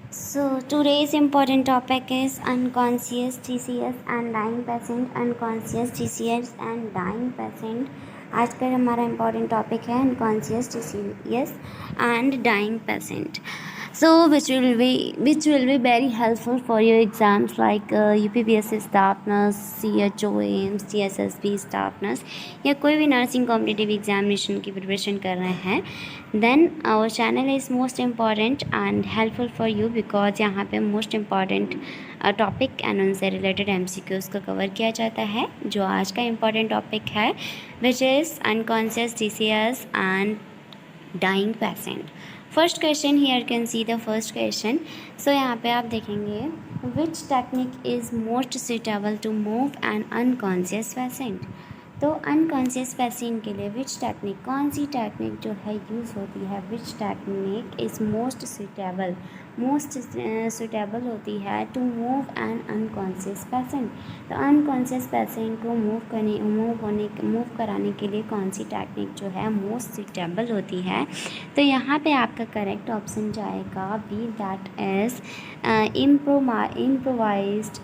So today's important topic is unconscious TCS and dying patient, unconscious TCS and dying patient। आज का हमारा important topic है unconscious TCS and dying patient। So which will be very helpful for your exams like UPPSC staff nurse, CHO AIMS, CSSB staff nurse या कोई भी nursing competitive examination की preparation कर रहे हैं, then our channel is most important and helpful for you because यहाँ पे most important topic and उनसे रिलेटेड MCQs को कवर किया जाता है। जो आज का इम्पॉर्टेंट टॉपिक है which is unconscious TCS and dying patient. First question here can see the first question. So यहाँ पे आप देखेंगे which technique is most suitable to move an unconscious patient. तो अनकॉन्शियस पेशेंट के लिए विच टेक्निक, कौन सी technique जो है यूज़ होती है, which technique is most suitable होती है to move an unconscious patient. तो अनकॉन्शियस पेशेंट को मूव कराने के लिए कौन सी टेक्निक जो है मोस्ट सुटेबल होती है। तो यहाँ पे आपका करेक्ट ऑप्शन जाएगा B, that is improvised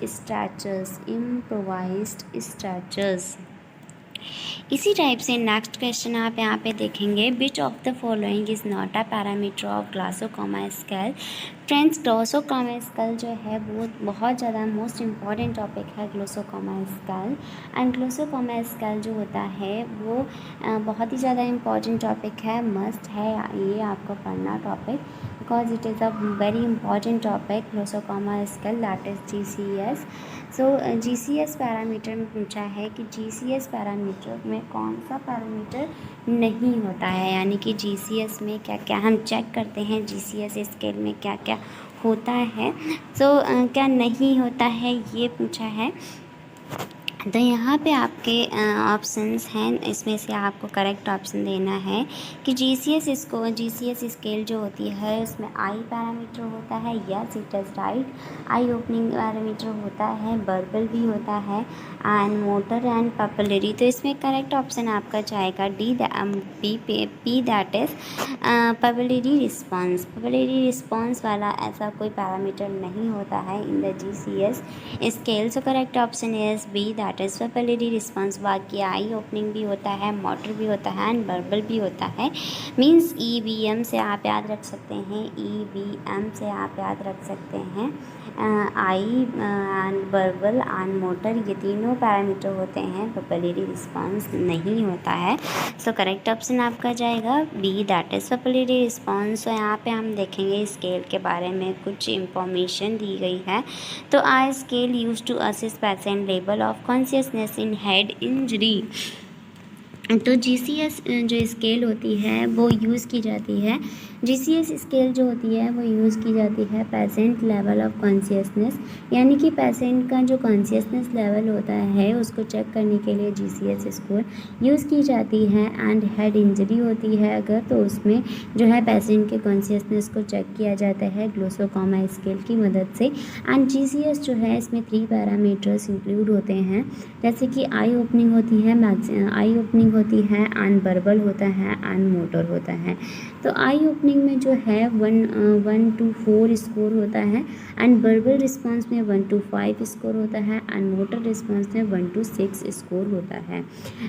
stretchers. इसी टाइप से नेक्स्ट क्वेश्चन आप यहाँ पे देखेंगे which of the following is not a parameter of Glasgow coma scale. Friends, Glasgow coma scale जो है वो बहुत ज़्यादा मोस्ट इम्पॉर्टेंट टॉपिक है Glasgow coma scale. And Glasgow coma scale जो होता है वो बहुत ही ज़्यादा इम्पॉर्टेंट टॉपिक है, मस्ट है ये आपको पढ़ना topic because it is a very important topic Glasgow coma scale, that is GCS। सो GCS पैरामीटर में पूछा है कि GCS पैरामीटर में कौन सा पैरामीटर नहीं होता है, यानी कि GCS में क्या क्या हम चेक करते हैं, GCS स्केल में क्या क्या होता है। सो क्या नहीं होता है ये पूछा है। तो यहाँ पे आपके ऑप्शंस हैं, इसमें से आपको करेक्ट ऑप्शन देना है कि GCS स्केल जो होती है उसमें आई पैरामीटर होता है, yes it is right. I opening parameter होता है, वर्बल भी होता है एंड मोटर एंड पपलरी। तो इसमें करेक्ट ऑप्शन आपका जाएगा D, P that is pupillary response वाला ऐसा कोई पैरामीटर नहीं होता है in the GCS scale. So correct option is B, that is pupillary response. बाकी आई ओपनिंग भी होता है, मोटर भी होता है एंड वर्बल भी होता है। मीन्स EVM से आप याद रख सकते हैं, EVM से आप याद रख सकते हैं। आई एंड वर्बल एंड मोटर ये तीनों पैरामीटर होते हैं, पपलरी रिस्पॉन्स नहीं होता है। सो करेक्ट ऑप्शन आपका जाएगा B, that is pupillary response. तो यहाँ पे हम देखेंगे स्केल के बारे में कुछ इंफॉर्मेशन दी गई है। तो a scale use to assist patient level of consciousness in head injury. तो GCS जो स्केल होती है वो यूज़ की जाती है, GCS स्केल जो होती है वो यूज़ की जाती है पेशेंट लेवल ऑफ कॉन्शियसनेस, यानी कि पेशेंट का जो कॉन्शियसनेस लेवल होता है उसको चेक करने के लिए GCS स्कोर यूज़ की जाती है। एंड हेड इंजरी होती है अगर, तो उसमें जो है पेशेंट के कॉन्शियसनेस को चेक किया जाता है ग्लासोकोमा स्केल की मदद से। एंड GCS जो है इसमें 3 पैरामीटर्स इंक्लूड होते हैं, जैसे कि आई ओपनिंग होती है एंड वर्बल होता है एंड मोटर होता है। तो आई ओपनिंग में जो है 1 to 4 स्कोर होता है एंड वर्बल रिस्पॉन्स में 1 to 5 स्कोर होता है एंड मोटर रिस्पॉन्स में 1 to 6 स्कोर होता है।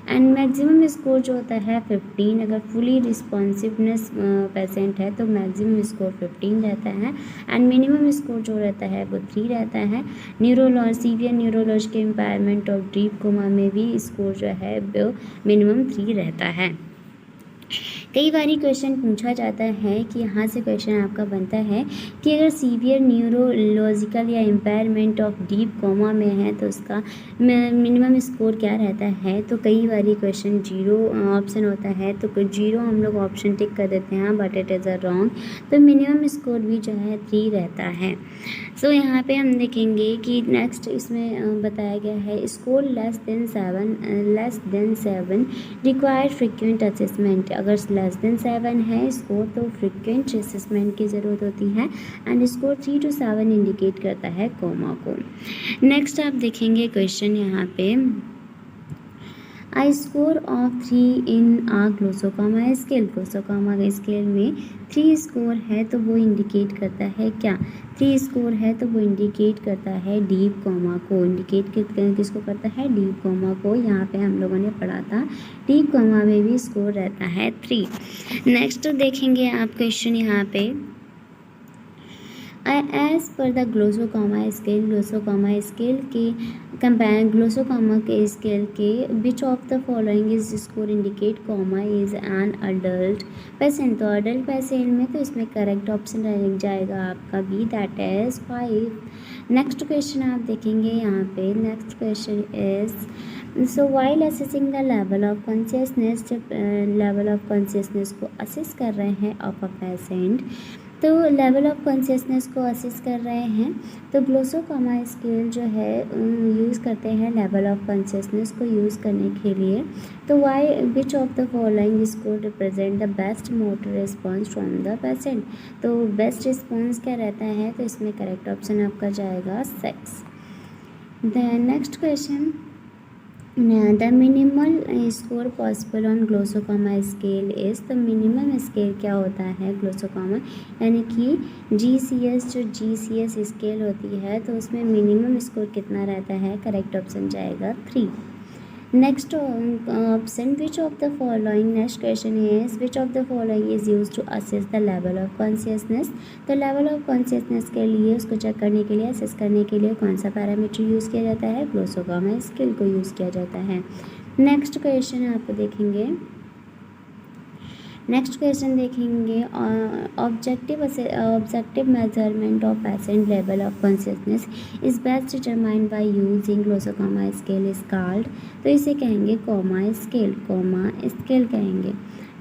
एंड मैक्सिमम स्कोर जो होता है 15, अगर फुली रिस्पॉन्सिवनेस पेशेंट है तो मैक्सिमम स्कोर 15 रहता है एंड मिनिमम स्कोर जो रहता है वो 3 रहता है। सीवियर न्यूरोलॉजिकल इम्पायरमेंट और डीप कोमा में भी स्कोर जो है वो मिनिमम 3 रहता है। कई बार क्वेश्चन पूछा जाता है कि यहाँ से क्वेश्चन आपका बनता है कि अगर सीवियर न्यूरोलॉजिकल या इम्पायरमेंट ऑफ डीप कोमा में है तो उसका मिनिमम स्कोर क्या रहता है। तो कई बार क्वेश्चन 0 ऑप्शन होता है, तो 0 हम लोग ऑप्शन टिक कर देते हैं, but it is a wrong. तो मिनिमम स्कोर भी जो है 3 रहता है। सो यहाँ पे हम देखेंगे कि नेक्स्ट इसमें बताया गया है score less than 7 required frequent assessment. अगर लेस देन 7 है स्कोर तो फ्रिक्वेंट असेसमेंट की ज़रूरत होती है एंड स्कोर 3 to 7 इंडिकेट करता है कोमा को। नेक्स्ट आप देखेंगे क्वेश्चन यहाँ पे eye score of 3 in a Glasgow coma scale. Glasgow coma के स्केल में 3 स्कोर है तो वो इंडिकेट करता है क्या? 3 स्कोर है तो वो इंडिकेट करता है डीप कोमा को। इंडिकेट किसको करता है? डीप कोमा को। यहाँ पे हम लोगों ने पढ़ा था डीप कोमा में भी स्कोर रहता है 3। नेक्स्ट देखेंगे आप क्वेश्चन यहाँ पे, as per the Glasgow coma scale के कंपेयर ग्लोसोकोमा के स्केल के which of the following is score indicate coma is an adult patient. तो अडल्ट पेशेंट में तो इसमें करेक्ट ऑप्शन रह जाएगा आपका B, that is 5। Next question आप देखेंगे यहाँ पे, next question is so while assessing the level of consciousness, जब लेवल ऑफ कॉन्शियसनेस को असेस कर रहे हैं ऑफ अ पेशेंट, तो लेवल ऑफ कॉन्शियसनेस को असेस कर रहे हैं तो ग्लोसोकोमा स्केल जो है यूज़ करते हैं लेवल ऑफ कॉन्शियसनेस को यूज़ करने के लिए। तो why which of the following is को represent the best motor response from the patient. तो बेस्ट रिस्पॉन्स क्या रहता है? तो इसमें करेक्ट ऑप्शन आपका जाएगा 6। The next question, the minimal score possible on Glasgow coma scale is. तो मिनिमम स्केल क्या होता है ग्लोसोकोमा, यानी कि GCS, जो GCS स्केल होती है तो उसमें मिनिमम स्कोर कितना रहता है? करेक्ट ऑप्शन जाएगा 3। Next option, which of the following, next question is which of the following is use to assess the level of consciousness. तो लेवल ऑफ कॉन्शियसनेस के लिए, उसको चेक करने के लिए, असेस करने के लिए कौन सा पैरामीटर यूज़ किया जाता है? ग्लोसोकोमा स्केल को यूज़ किया जाता है। नेक्स्ट क्वेश्चन आप देखेंगे, नेक्स्ट क्वेश्चन देखेंगे, objective measurement of patient level of consciousness is best determined by using Glasgow coma scale is called. तो इसे कहेंगे कोमा स्केल कहेंगे।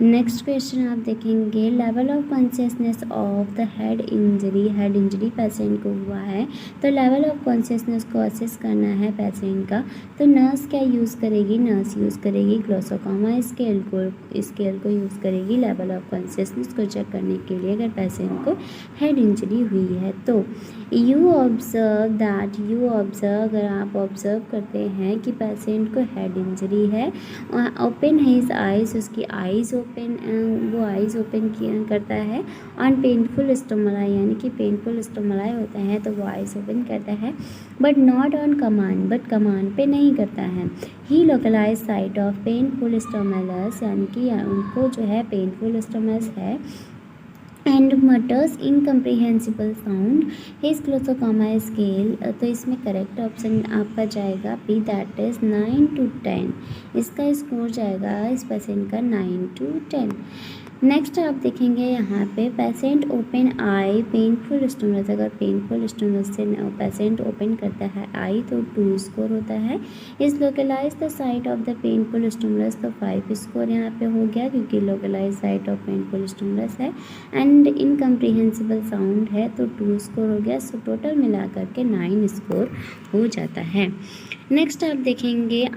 नेक्स्ट क्वेश्चन आप देखेंगे, level of consciousness of the head injury patient को हुआ है तो लेवल ऑफ कॉन्शियसनेस को असेस करना है पेशेंट का, तो नर्स क्या यूज़ करेगी? नर्स यूज़ करेगी ग्लोसोकोमा स्केल को यूज़ करेगी लेवल ऑफ कॉन्शियसनेस को चेक करने के लिए अगर पेशेंट को हेड इंजरी हुई है तो। यू ऑब्जर्व, अगर आप ऑब्जर्व करते हैं कि पेशेंट को हेड इंजरी है, ओपन हिज आइज, उसकी आइज़ ओपन, वो आइज़ ओपन करता है ऑन पेनफुल स्टोमलाई, यानी कि पेनफुल स्टोमलाई होता है तो वो आइज़ ओपन करता है, but not on command, but command पे नहीं करता है। He localize site of painful stimulus, यानी कि उनको जो है पेनफुल स्टोमस है, and mutters incomprehensible sound his Glasgow coma scale. तो इसमें करेक्ट ऑप्शन आपका जाएगा बी, दैट इज़ 9 to 10। इसका स्कोर जाएगा इस पेशेंट का 9 to 10। नेक्स्ट आप देखेंगे यहाँ पे, पेशेंट ओपन आई पेनफुल स्टोमस, अगर पेनफुल स्टोमस से पेशेंट ओपन करता है आई तो 2 स्कोर होता है। इस localize the site of the painful stimulus, तो 5 स्कोर यहाँ पे हो गया क्योंकि localize site of painful stimulus है, एंड इनकम्प्रीहेंसिबल साउंड है तो 2 स्कोर हो गया। सो टोटल मिला करके 9 स्कोर हो जाता है। नेक्स्ट आप देखेंगे,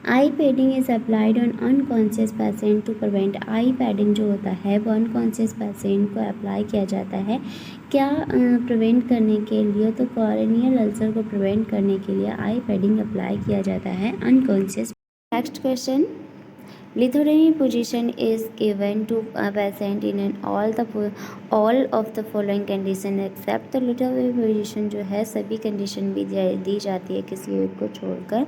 eye padding is applied on unconscious patient to prevent. Eye padding जो होता है वो अनकॉन्शियस पेशेंट को अप्लाई किया जाता है क्या प्रिवेंट करने के लिए? तो कॉर्नियल अल्सर को प्रिवेंट करने के लिए आई पैडिंग अप्लाई किया जाता है unconscious. Next question, lithotomy position is given to a patient in all of the following condition except। तो lithotomy position जो है सभी कंडीशन भी दी जाती है किसी एक को छोड़कर।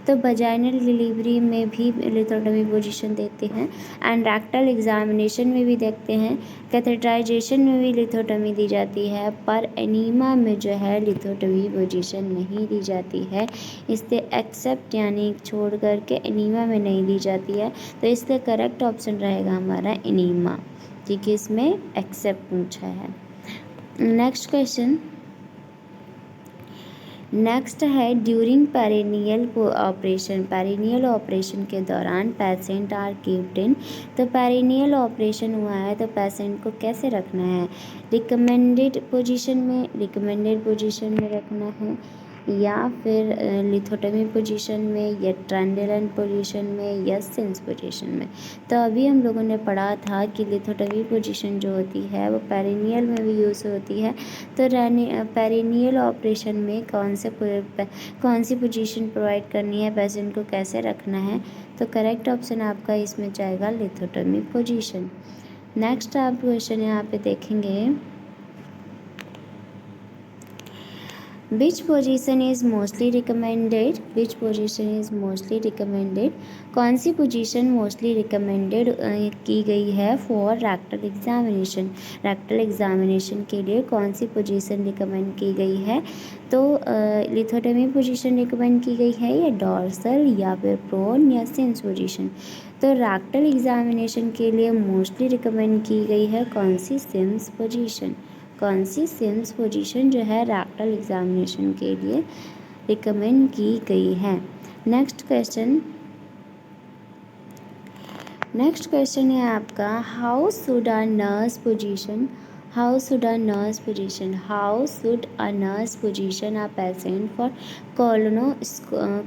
तो वजाइनल डिलीवरी में भी lithotomy पोजीशन देखते हैं, एंड रेक्टल एग्जामिनेशन में भी देखते हैं, कैथेटराइजेशन में भी lithotomy दी जाती है, पर एनीमा में जो है lithotomy पोजीशन नहीं दी जाती है। इससे एक्सेप्ट यानी छोड़ करके एनीमा में नहीं दी जाती है, तो इसलिए करेक्ट ऑप्शन रहेगा हमारा एनीमा, क्योंकि इसमें एक्सेप्ट पूछा है। नेक्स्ट क्वेश्चन, नेक्स्ट है ड्यूरिंग पेरिनियल ऑपरेशन के दौरान पेशेंट आर कीप्ड इन। तो पेरिनियल ऑपरेशन हुआ है तो पेशेंट को कैसे रखना है? रिकमेंडेड पोजीशन में रखना है, या फिर लिथोटमी पोजीशन में, या ट्रेंडलन पोजीशन में, या सिम्स पोजीशन में। तो अभी हम लोगों ने पढ़ा था कि लिथोटमी पोजीशन जो होती है वो पेरिनियल में भी यूज़ होती है। तो पेरिनियल ऑपरेशन में कौन सी पोजीशन प्रोवाइड करनी है, पेशेंट को कैसे रखना है, तो करेक्ट ऑप्शन आपका इसमें जाएगा लिथोटमी पोजीशन। नेक्स्ट आप क्वेश्चन यहाँ पे देखेंगे, Which position is mostly recommended? Which position is mostly recommended? कौन सी पोजीशन मोस्टली रिकमेंडेड की गई है for rectal examination? Rectal examination के लिए कौन सी पोजीशन रिकमेंड की गई है? तो लिथोटमी पोजीशन रिकमेंड की गई है, या डॉर्सल, या फिर प्रोन, या सिम्स पोजीशन? तो रैक्टल एग्जामिनेशन के लिए मोस्टली रिकमेंड की गई है कौन सी? CIMS position. कौन सी? सिम्स पोजीशन जो है रैक्टल एग्जामिनेशन के लिए रिकमेंड की गई है। नेक्स्ट क्वेश्चन है आपका, how should a nurse position a patient for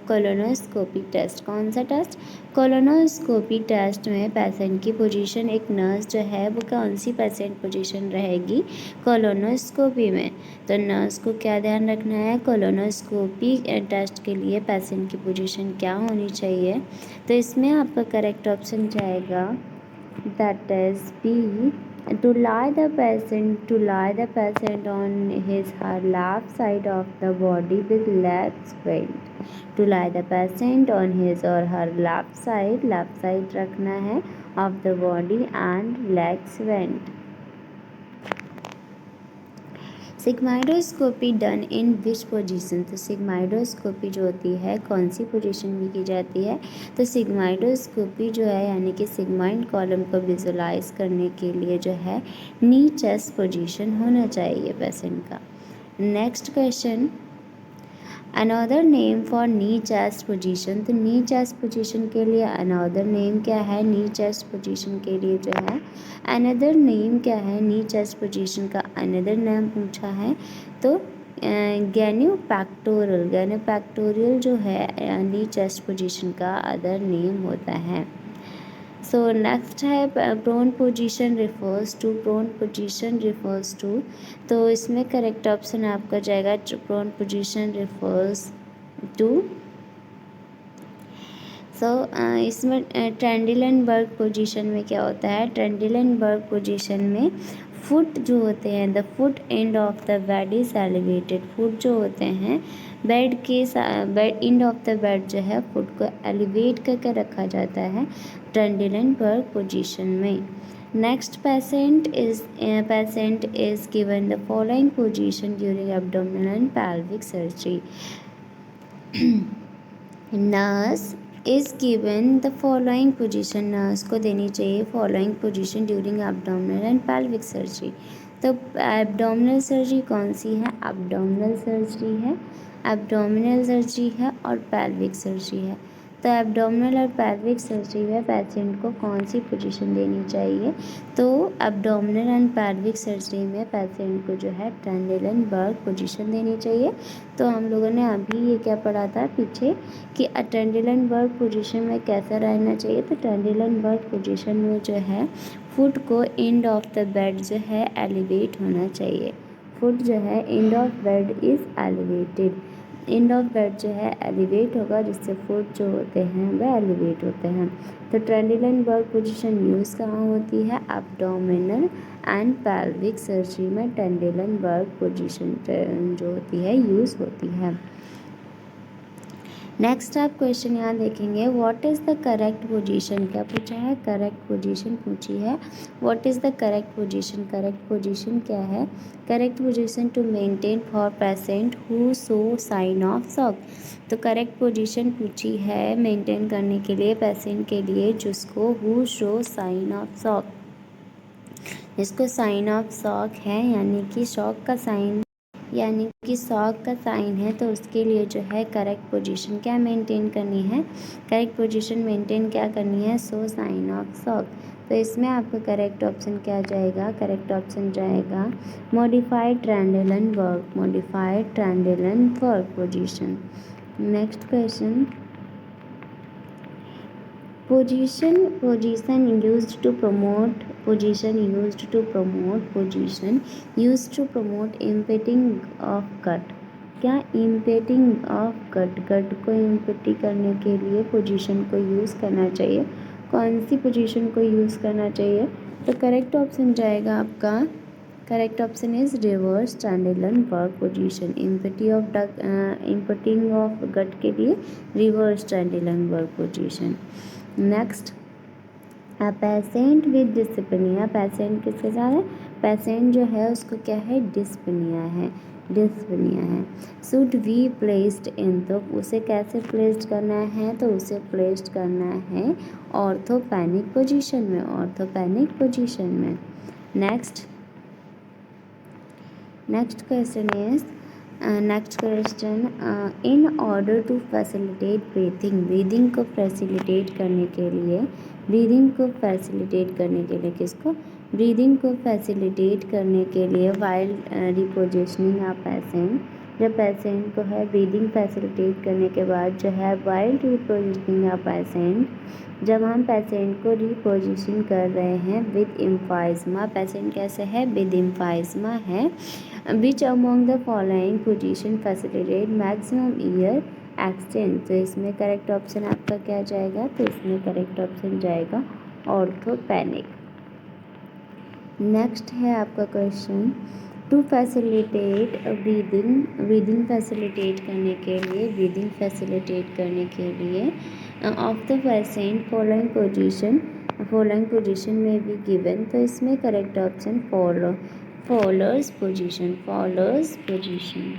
colonoscopy test? कौन सा टेस्ट? कोलोनोस्कोपी टेस्ट में पेशेंट की पोजीशन एक नर्स जो है वो कौन सी पेशेंट पोजीशन रहेगी कोलोनोस्कोपी में? तो नर्स को क्या ध्यान रखना है, कोलोनोस्कोपी टेस्ट के लिए पेशेंट की पोजीशन क्या होनी चाहिए? तो इसमें आपका करेक्ट ऑप्शन जाएगा, that is B, to lie the patient on her left side of the body with legs bent. To lie the patient on his or her left side रखना है of the body and legs bent. Sigmoidoscopy done in which position? तो sigmoidoscopy जो होती है कौन सी position में की जाती है? तो सिग्माइडोस्कोपी जो है यानी कि सिग्माइड कॉलम को विजुलाइज करने के लिए जो है नी चेस्ट पोजीशन होना चाहिए पेशेंट का। Next question, another name for knee chest position? तो नी चेस्ट पोजीशन के लिए अनदर नेम क्या है? नी चेस्ट पोजीशन के लिए जो है अनदर नेम क्या है? नी चेस्ट पोजीशन का अनदर नेम पूछा है, तो गैनियोपेक्टोरियल जो है नी चेस्ट पोजीशन का अदर नेम होता है। सो नेक्स्ट है प्रोन पोजीशन रिफर्स टू, तो इसमें करेक्ट ऑप्शन आपका जाएगा प्रोन पोजीशन रिफर्स टू। इसमें ट्रेंडिलनबर्ग पोजीशन में क्या होता है? ट्रेंडिलनबर्ग पोजीशन में फुट जो होते हैं, the foot end of the bed is elevated. Foot जो होते हैं bed end of the bed जो है फुट को एलिवेट करके रखा जाता है ट्रेंडिलनबर्ग पोजीशन में। Next patient is given the following position during abdominal and pelvic surgery. Nurse is given the following position, nurse को देनी चाहिए following position during abdominal and pelvic surgery. तो एब्डोमिनल सर्जरी कौन सी है? एब्डोमिनल सर्जरी है और pelvic surgery है। तो एब्डोमिनल और pelvic सर्जरी में पेशेंट को कौन सी पोजीशन देनी चाहिए? तो एब्डोमिनल एंड pelvic सर्जरी में पेशेंट को जो है ट्रेंडिलनबर्ग पोजीशन देनी चाहिए। तो हम लोगों ने अभी ये क्या पढ़ा था पीछे कि ट्रेंडिलनबर्ग पोजीशन में कैसा रहना चाहिए? तो ट्रेंडिलनबर्ग पोजीशन में जो है फुट को एंड ऑफ द बेड जो है एलिवेट होना चाहिए। फुट जो है and of bed is elevated, and of bed जो है एलिवेट होगा, जिससे फुट जो होते हैं वह एलिवेट होते हैं। तो ट्रेंडिलनबर्ग पोजीशन यूज़ कहाँ होती है? एब्डोमिनल एंड pelvic सर्जरी में ट्रेंडिलनबर्ग पोजीशन जो होती है यूज़ होती है। नेक्स्ट आप क्वेश्चन यहाँ देखेंगे, what is the correct position? क्या पूछा है? करेक्ट पोजीशन पूछी है। What is the correct position? Correct position क्या है? Correct position to maintain for patient who show sign of shock. तो करेक्ट पोजीशन पूछी है मेंटेन करने के लिए पेशेंट के लिए जिसको who show sign of shock, जिसको साइन ऑफ शॉक है यानी कि शॉक का साइन है, तो उसके लिए जो है करेक्ट पोजीशन क्या मेंटेन करनी है? करेक्ट पोजीशन मेंटेन क्या करनी है? So sign of shock. तो इसमें आपका करेक्ट ऑप्शन क्या जाएगा? करेक्ट ऑप्शन जाएगा modified Trendelenburg, modified Trendelenburg position. Next question, position used to promote, position used to promote, position used to promote impeding of gut। क्या impeding of gut, gut को impede करने के लिए position को use करना चाहिए? कौन सी पोजीशन को यूज़ करना चाहिए? तो करेक्ट ऑप्शन जाएगा आपका, correct option is reverse Trendelenburg position. impeding of gut के लिए reverse Trendelenburg position. Next, patient with dyspnoea, patient किसके साथ है? पेशेंट जो है उसको क्या है? डिस्पनिया है, डिस्पनिया है। शुड बी प्लेस्ड इन, तो उसे कैसे प्लेस्ड करना है? तो उसे प्लेस्ड करना है ऑर्थोपेनिक पोजीशन में, ऑर्थोपेनिक पोजीशन में। Next question is, next question, in order to facilitate breathing, breathing को फैसिलिटेट करने के लिए, ब्रीदिंग को फैसिलिटेट करने के लिए किसको? ब्रीदिंग को फैसिलिटेट करने के लिए वाइल रिपोजिशनिंग आ पेशेंट, जब पेशेंट को है ब्रीदिंग फैसिलिटेट करने के बाद जो है वाइल रिपोजिशनिंग आ पेशेंट, जब हम पेशेंट को रिपोजिशन कर रहे हैं विद एम्फाइजमा, पेशेंट कैसे है? विद एम्फाइजमा है। Which among the following position facilitate maximum year exchange, तो इसमें करेक्ट ऑप्शन आपका क्या जाएगा? तो इसमें करेक्ट ऑप्शन जाएगा ऑर्थोपेनिक। नेक्स्ट है आपका question, to facilitate breathing, breathing facilitate करने के लिए, ब्रीदिंग फैसिलिटेट करने के लिए of the patient following position में भी गिवन, तो इसमें correct option Fowler's position, Fowler's position,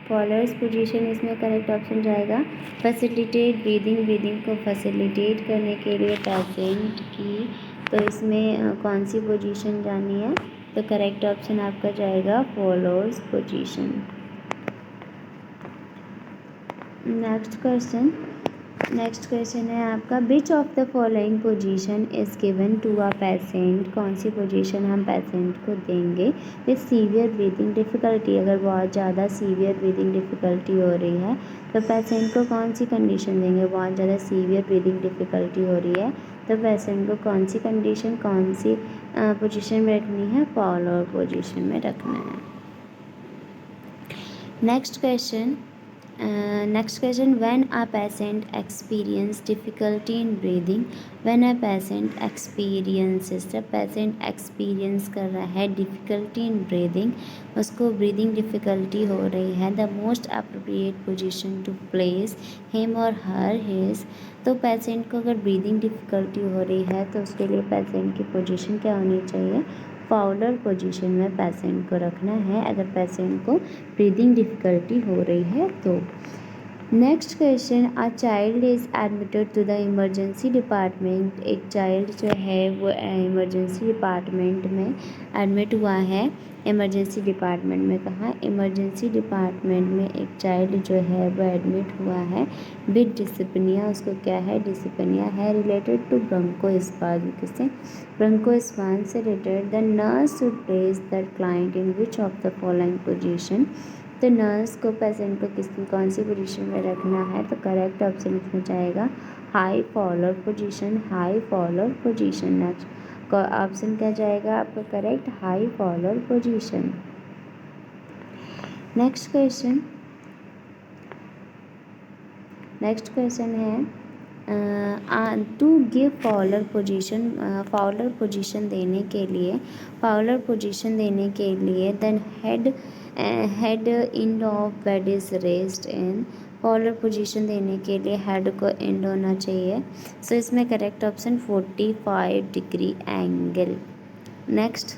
Fowler's position इसमें करेक्ट ऑप्शन जाएगा। फैसिलिटेट ब्रीदिंग, ब्रीदिंग को फैसिलिटेट करने के लिए पेशेंट की, तो इसमें कौन सी पोजीशन जानी है? तो करेक्ट ऑप्शन आपका जाएगा फॉलोअर्स पोजीशन। नेक्स्ट क्वेश्चन है आपका, which of the following position is given to a patient, कौन सी पोजीशन हम पेशेंट को देंगे विथ सीवियर ब्रीदिंग डिफ़िकल्टी, अगर बहुत ज़्यादा सीवियर ब्रीदिंग डिफ़िकल्टी हो रही है तो पेशेंट को कौन सी कंडीशन देंगे? बहुत ज़्यादा सीवियर ब्रीदिंग डिफ़िकल्टी हो रही है तो पेशेंट को कौन सी कंडीशन, कौन सी पोजीशन में रखनी है? फॉलोअर पोजीशन में रखना है। Next question, when a patient experience difficulty in breathing, when a patient experiences, जब पेशेंट एक्सपीरियंस कर रहा है डिफ़िकल्टी इन ब्रीदिंग, उसको ब्रीदिंग डिफ़िकल्टी हो रही है, the most appropriate position to place him और हर हिज, तो पेशेंट को अगर ब्रीदिंग डिफ़िकल्टी हो रही है तो उसके लिए पेशेंट की पोजीशन क्या होनी चाहिए? फॉलोअर पोजीशन में पेशेंट को रखना है अगर पेशेंट को ब्रीदिंग डिफ़िकल्टी हो रही है तो। Next question, a child is admitted to the emergency department, एक चाइल्ड जो है वो इमरजेंसी डिपार्टमेंट में एडमिट हुआ है। इमरजेंसी डिपार्टमेंट में कहाँ? इमरजेंसी डिपार्टमेंट में एक चाइल्ड जो है वो एडमिट हुआ है विद डिस्पनिया, उसको क्या है? डिस्पनिया है, रिलेटेड टू ब्रोंकोस्पाज्म, किससे? ब्रोंकोस्पाज्म से related. The nurse should place the client in which of the following position, तो नर्स को पेशेंट को कौन सी पोजीशन में रखना है? तो करेक्ट ऑप्शन इसमें जाएगा high Fowler position, high Fowler position. Next option क्या जाएगा आपका correct? High Fowler position. Next question है to give Fowler position, Fowler position देने के लिए then head end of bed is raised in, Fowler position देने के लिए हेड को एंड होना चाहिए, सो इसमें correct option 45 degree angle. Next,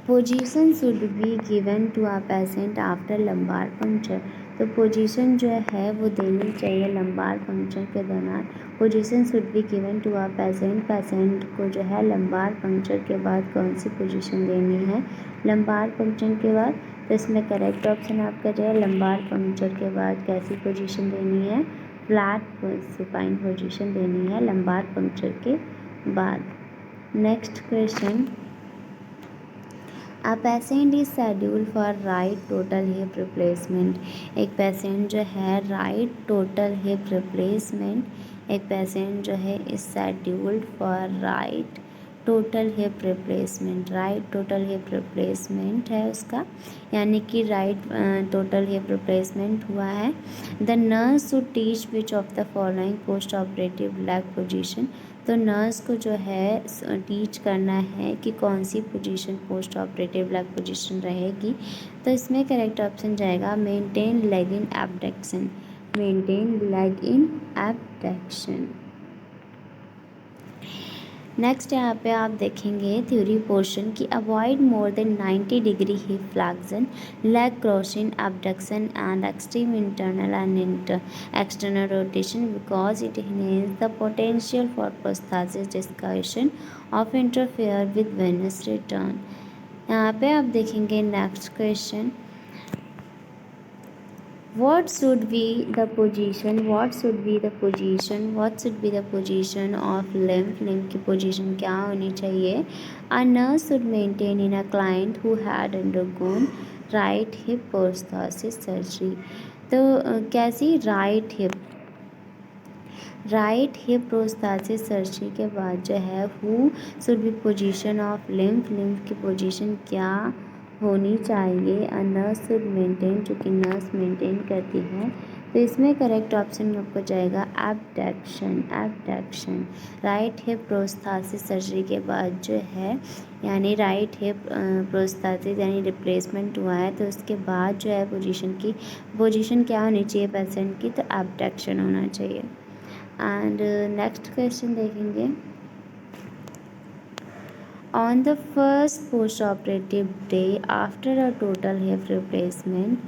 position should be given to a patient after lumbar puncture, तो पोजीशन जो है वो देनी चाहिए लंबार पंक्चर के दौरान। Position should be given to a patient, patient को जो है लंबार पंक्चर के बाद कौन सी पोजीशन देनी है? लंबार पंक्चर के बाद, तो इसमें करेक्ट ऑप्शन आपका जो है लंबार पंक्चर के बाद कैसी पोजीशन देनी है? फ्लैट सुपाइन पोजीशन देनी है लंबार पंक्चर के बाद। Next question, a patient is scheduled for right total hip replacement. एक पेशेंट जो है राइट टोटल हिप रिप्लेसमेंट, एक पेशेंट जो है is scheduled for right total hip replacement. Right total hip replacement है उसका, यानी कि राइट टोटल हिप रिप्लेसमेंट हुआ है। The nurse should teach which of the following post operative leg position. तो नर्स को जो है टीच करना है कि कौन सी position post operative leg position रहेगी। तो इसमें करेक्ट ऑप्शन जाएगा maintain leg in abduction. Maintain leg in abduction. Next यहाँ पे आप देखेंगे थ्योरी पोर्शन की avoid more than 90 degree hip flexion, leg crossing, abduction and extreme internal and external rotation because it enhances the potential for prosthesis discussion of interfere with venous return। यहाँ पे आप देखेंगे next question, what should be the position of limb की position क्या होनी चाहिए। A nurse should maintain in a client who had undergone right hip prosthesis surgery। तो कैसी राइट हिप प्रोस्थेसिस सर्जरी के बाद जो है who should be position of lymph की पोजीशन क्या होनी चाहिए। अ नर्स शुड मेंटेन, चूँकि नर्स मेंटेन करती है तो इसमें करेक्ट ऑप्शन आपको जाएगा abduction. Right hip prosthesis surgery के बाद जो है यानी राइट हिप प्रोस्थेसिस यानी रिप्लेसमेंट हुआ है तो उसके बाद जो है पोजीशन क्या होनी चाहिए पेशेंट की, तो एबडक्शन होना चाहिए। एंड नेक्स्ट क्वेश्चन देखेंगे, on the first post-operative day after a total hip replacement,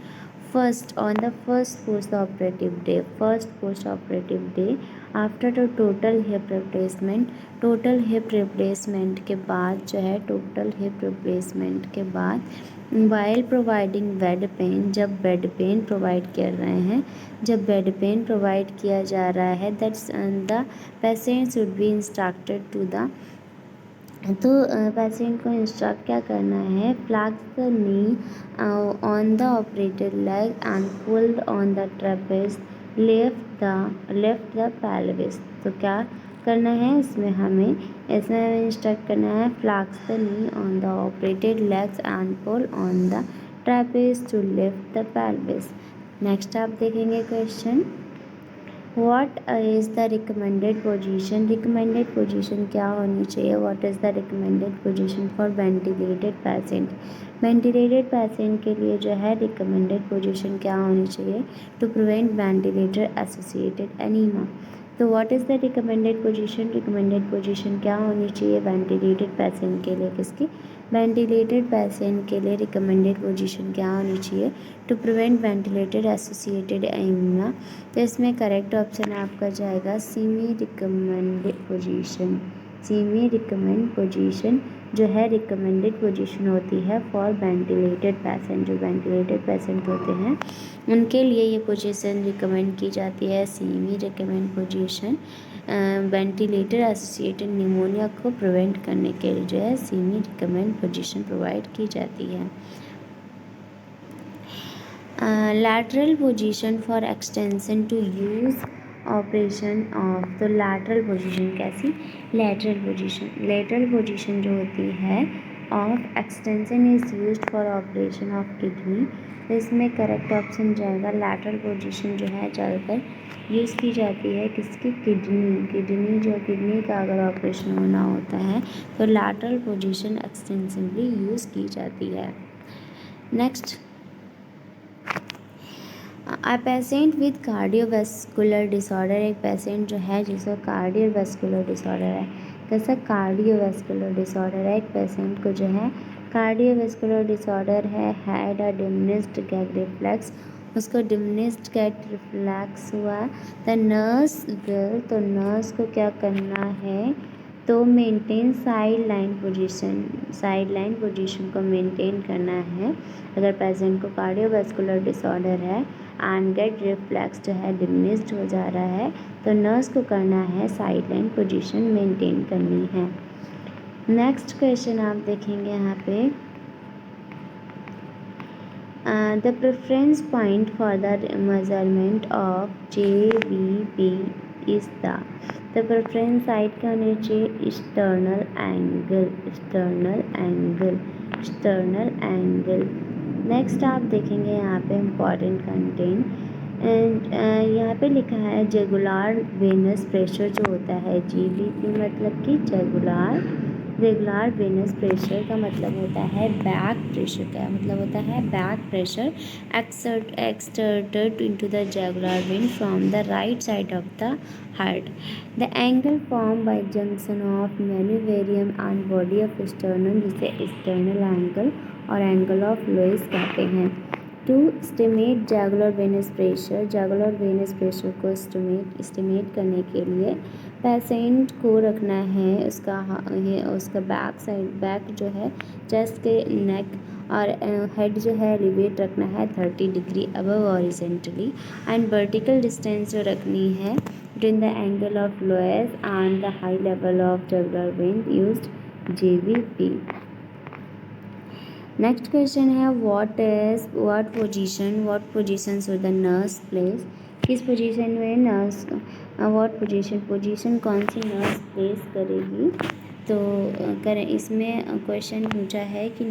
on the first post-operative day after the total hip replacement के बाद जो है total hip replacement के बाद while providing bed pain, जब बेड पेन प्रोवाइड कर रहे हैं, जब बेड पेन प्रोवाइड किया जा रहा है that's the patient should be instructed to the, तो पेशेंट को इंस्ट्रक्ट क्या करना है, flex the knee on the operated leg and pulled on the trapeze, lift the pelvis. तो क्या करना है इसमें इंस्ट्रक्ट करना है flex the knee on the operated legs and pull on the trapeze to lift the pelvis. Next आप देखेंगे question, what is the recommended position. Recommended position क्या होनी चाहिए। What is the recommended position for ventilated patient. Ventilated patient के लिए जो है recommended position क्या होनी चाहिए, to prevent ventilator associated pneumonia. तो what is the recommended position. Recommended position क्या होनी चाहिए वेंटिलेटेड पेशेंट के लिए, किसकी, वेंटिलेटेड पेशेंट के लिए रिकमेंडेड पोजीशन क्या होनी चाहिए, to prevent ventilator associated anemia. तो इसमें करेक्ट ऑप्शन आपका जाएगा semi recommended position. Semi recommend position जो है रिकमेंडेड पोजीशन होती है फॉर वेंटिलेटेड पेशेंट। जो वेंटिलेटेड पेशेंट होते हैं उनके लिए ये पोजीशन रिकमेंड की जाती है, semi recommend position. Ventilator associated pneumonia को प्रिवेंट करने के लिए जो है सीमी रिकमेंड पोजीशन प्रोवाइड की जाती है। Lateral position for extension to use operation of. तो लैटरल पोजीशन कैसी, लैटरल पोजीशन जो होती है of extension is used for operation of kidney. तो इसमें करेक्ट ऑप्शन जाएगा लैटरल पोजीशन जो है ज़्यादातर यूज़ की जाती है किसकी, किडनी का अगर ऑपरेशन होना होता है तो लैटरल पोजीशन एक्सटेंसिवली यूज़ की जाती है। Next, a patient with cardiovascular disorder. एक पेशेंट जो है जिसको कार्डियोवैस्कुलर डिसऑर्डर है, कैसा कार्डियोवैस्कुलर डिसऑर्डर है, एक पेशेंट को जो है कार्डियोवैस्कुलर डिसऑर्डर है, had a diminished gag reflex, उसको डिमिनिश्ड गैग रिफ्लेक्स हुआ। द नर्स विल, तो नर्स को क्या करना है, तो मेंटेन साइड लाइन पोजीशन को मेंटेन करना है। अगर पेशेंट को कार्डियोवैस्कुलर डिसऑर्डर है एंड गेट रिफ्लेक्स जो है डिमिनिश्ड हो जा रहा है, तो नर्स को करना है साइलेंट पोजीशन मेंटेन करनी है। नेक्स्ट क्वेश्चन आप देखेंगे यहाँ पे the preference point for the measurement of JVP is the preference side क्या होनी चाहिए, एक्सटर्नल एंगल। नेक्स्ट आप देखेंगे यहाँ पे इम्पॉर्टेंट कंटेंट एंड यहाँ पे लिखा है रेगुलर वेनस प्रेशर जो होता है JVP मतलब कि रेगुलर वेनस प्रेशर का मतलब होता है बैक प्रेशर। क्या मतलब होता है, back pressure exerted into the jugular vein from the right side of the heart. The angle formed by junction of manubrium and body of sternum जिसे external angle और angle of Lewis कहते हैं। To estimate jugular venous pressure, jugular venous pressure को estimate करने के लिए patient को रखना है उसका बैक जो है चेस्ट के नेक और हेड जो है एलिवेट रखना है 30 degree above horizontally and vertical distance जो रखनी है between the angle of Louis and the high level of jugular vein used JVP। Next question है what position should the nurse place, किस पोजीशन में नर्स व्हाट पोजीशन कौन सी nurse place करेगी। तो करें इसमें क्वेश्चन पूछा है कि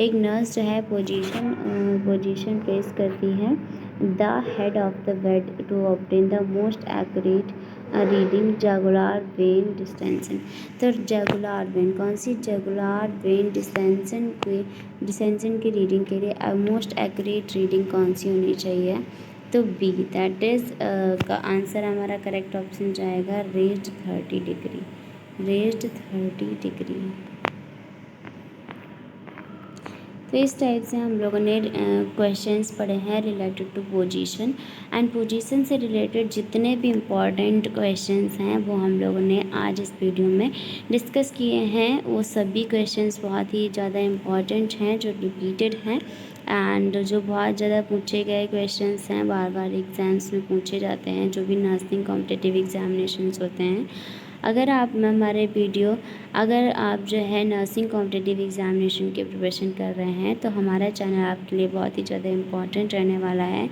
एक नर्स जो है पोजीशन प्लेस करती है the head of the bed to obtain the most accurate reading jugular vein distension. तो जुगुलर वेन कौन सी जुगुलर वेन डिस्टेंशन की रीडिंग के लिए मोस्ट एक्यूरेट रीडिंग कौन सी होनी चाहिए, तो बी दैट इज़ का आंसर हमारा करेक्ट ऑप्शन जाएगा रेज्ड 30 डिग्री। तो इस टाइप से हम लोगों ने क्वेश्चंस पढ़े हैं related to position and position से रिलेटेड जितने भी इम्पॉर्टेंट क्वेश्चंस हैं वो हम लोगों ने आज इस वीडियो में डिस्कस किए हैं। वो सभी क्वेश्चंस बहुत ही ज़्यादा इम्पॉर्टेंट हैं जो रिपीटेड हैं एंड जो बहुत ज़्यादा पूछे गए क्वेश्चंस हैं, बार बार एग्ज़ाम्स में पूछे जाते हैं, जो भी नर्सिंग कॉम्पिटिटिव एग्जामिनेशंस होते हैं। अगर आप जो है नर्सिंग कॉम्पिटिटिव एग्जामिनेशन की प्रिपरेशन कर रहे हैं तो हमारा चैनल आपके लिए बहुत ही ज़्यादा इम्पॉर्टेंट रहने वाला है,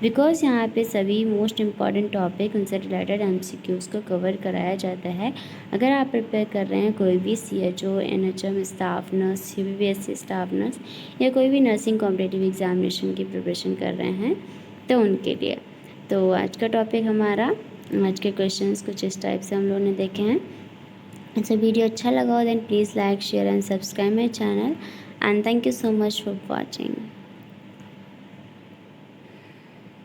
बिकॉज़ यहाँ पे सभी मोस्ट इम्पॉर्टेंट टॉपिक उनसे रिलेटेड MCQs को कवर कराया जाता है। अगर आप प्रिपेयर कर रहे हैं कोई भी CHO NHM staff nurse UPPSC staff nurse या कोई भी नर्सिंग कॉम्पिटिटिव एग्जामिनेशन की प्रिपरेशन कर रहे हैं तो उनके लिए। तो आज का टॉपिक हमारा आज के क्वेश्चंस कुछ इस टाइप से हम लोगों ने देखे हैं। अच्छा वीडियो अच्छा लगा हो then please like share and subscribe my channel and thank you so much for watching.